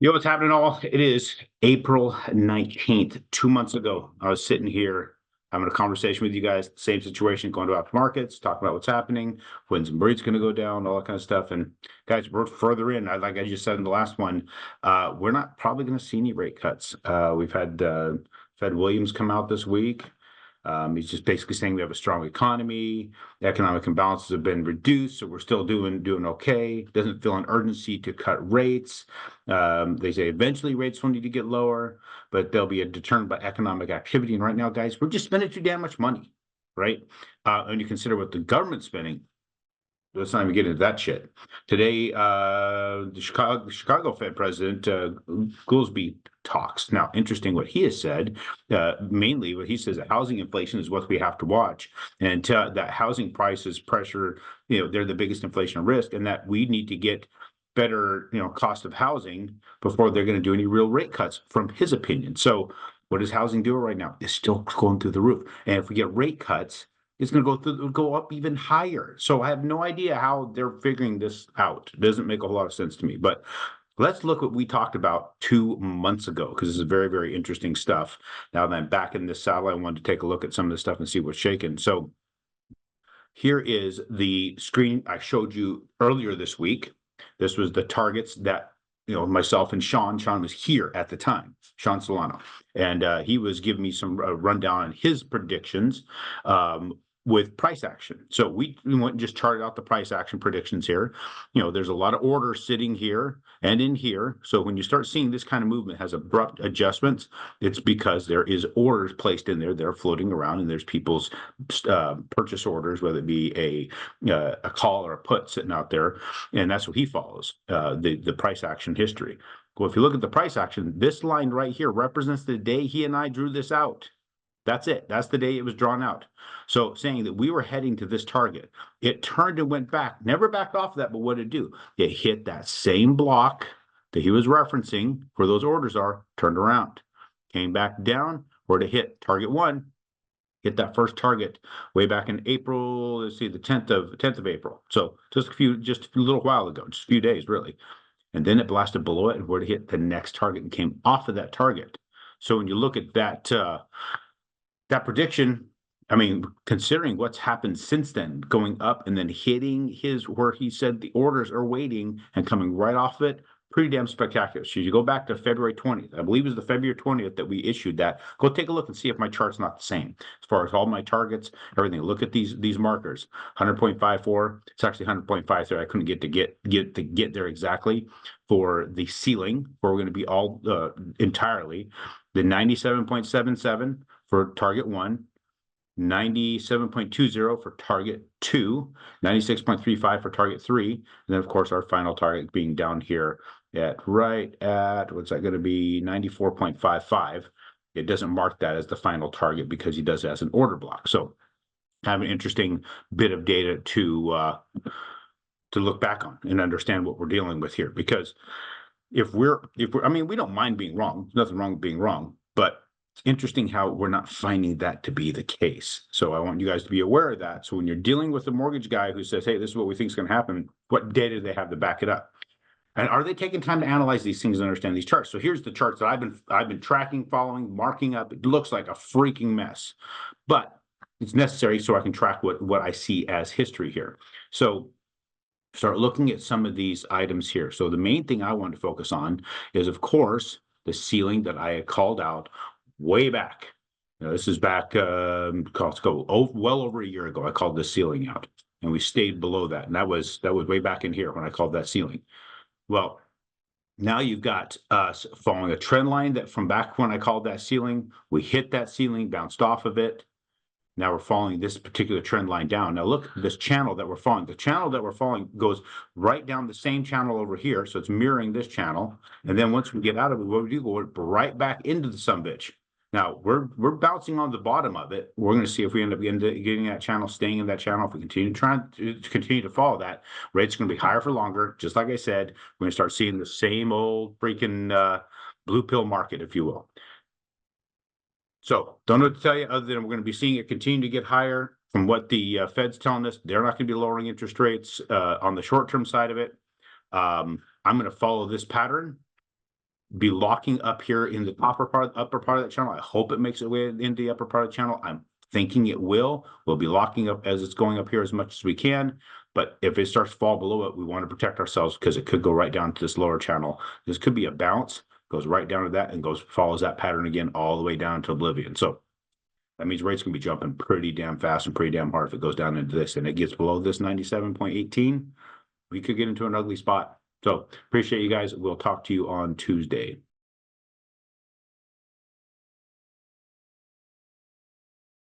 Yo, what's happening all? It is April 19th. 2 months ago, I was sitting here having a conversation with you guys, same situation, going about markets, talking about what's happening, when some rates going to go down, all that kind of stuff. And guys, we're further in. Like I just said in the last one, we're not probably going to see any rate cuts. We've had Fed Williams come out this week. He's just basically saying we have a strong economy. The economic imbalances have been reduced, so we're still doing okay. Doesn't feel an urgency to cut rates. They say eventually rates will need to get lower, but they'll be determined by economic activity. And right now, guys, we're just spending too damn much money, right? And you consider what the government's spending. Let's not even get into that shit. Today, the Chicago Fed president, Goolsbee, talks. Now, interesting what he has said. Mainly, what he says that housing inflation is what we have to watch, and that housing prices pressure, they're the biggest inflation risk, and that we need to get better, cost of housing before they're going to do any real rate cuts, from his opinion. So, what does housing do right now? It's still going through the roof, and if we get rate cuts, it's going to go up even higher. So I have no idea how they're figuring this out. It doesn't make a whole lot of sense to me. But let's look what we talked about 2 months ago, because this is very, very interesting stuff. Now that I'm back in this saddle, I wanted to take a look at some of this stuff and see what's shaking. So here is the screen I showed you earlier this week. This was the targets that myself and Sean was here at the time, Sean Solano, and he was giving me some rundown on his predictions with price action. So we went and just charted out the price action predictions here. There's a lot of orders sitting here and in here. So when you start seeing this kind of movement has abrupt adjustments, it's because there is orders placed in there that are floating around, and there's people's purchase orders, whether it be a call or a put sitting out there, and that's what he follows, the price action history. Well, if you look at the price action, this line right here represents the day he and I drew this out. That's it. That's the day it was drawn out. So saying that we were heading to this target, it turned and went back, never backed off of that, but what did it do? It hit that same block that he was referencing where those orders are, turned around, came back down where to hit target one, hit that first target way back in April. Let's see, the 10th of April. So just a little while ago, just a few days really. And then it blasted below it and where to hit the next target and came off of that target. So when you look at that, that prediction, I mean, considering what's happened since then, going up and then hitting where he said the orders are waiting and coming right off of it, pretty damn spectacular. So you go back to February 20th, I believe it was the February 20th that we issued that. Go take a look and see if my chart's not the same. As far as all my targets, everything, look at these markers. 100.54, it's actually 100.53. I couldn't get there exactly for the ceiling, where we're going to be all entirely. The 97.77 for target one, 97.20 for target two, 96.35 for target three, and then of course our final target being down here at what's that going to be, 94.55. It doesn't mark that as the final target because he does it as an order block. So I have an interesting bit of data to look back on and understand what we're dealing with here, because if we're I mean, we don't mind being wrong. There's nothing wrong with being wrong, but it's interesting how we're not finding that to be the case. So I want you guys to be aware of that. So when you're dealing with a mortgage guy who says, hey, this is what we think is going to happen, what data do they have to back it up? And are they taking time to analyze these things and understand these charts? So here's the charts that I've been tracking, following, marking up. It looks like a freaking mess, but it's necessary so I can track what I see as history here. So start looking at some of these items here. So the main thing I want to focus on is, of course, the ceiling that I had called out way back. This is back, let's go well over a year ago. I called this ceiling out, and we stayed below that. And that was way back in here when I called that ceiling. Well, now you've got us following a trend line that from back when I called that ceiling, we hit that ceiling, bounced off of it. Now we're following this particular trend line down. Now look, this channel that we're following. The channel that we're following goes right down the same channel over here. So it's mirroring this channel. And then once we get out of it, what we do, go right back into the sumbitch. Now we're bouncing on the bottom of it. We're going to see if we end up getting that channel, staying in that channel. If we continue to follow that, rates are going to be higher for longer. Just like I said, we're going to start seeing the same old freaking blue pill market, if you will. So don't know what to tell you other than we're going to be seeing it continue to get higher. From what the Fed's telling us, they're not going to be lowering interest rates on the short-term side of it. I'm going to follow this pattern. be locking up here in the upper part of that channel. I hope it makes its way into the upper part of the channel. I'm thinking it will. We'll be locking up as it's going up here as much as we can. But if it starts to fall below it, we want to protect ourselves because it could go right down to this lower channel. This could be a bounce, goes right down to that and follows that pattern again all the way down to oblivion. So that means rates can be jumping pretty damn fast and pretty damn hard if it goes down into this and it gets below this 97.18. We could get into an ugly spot. So appreciate you guys. We'll talk to you on Tuesday.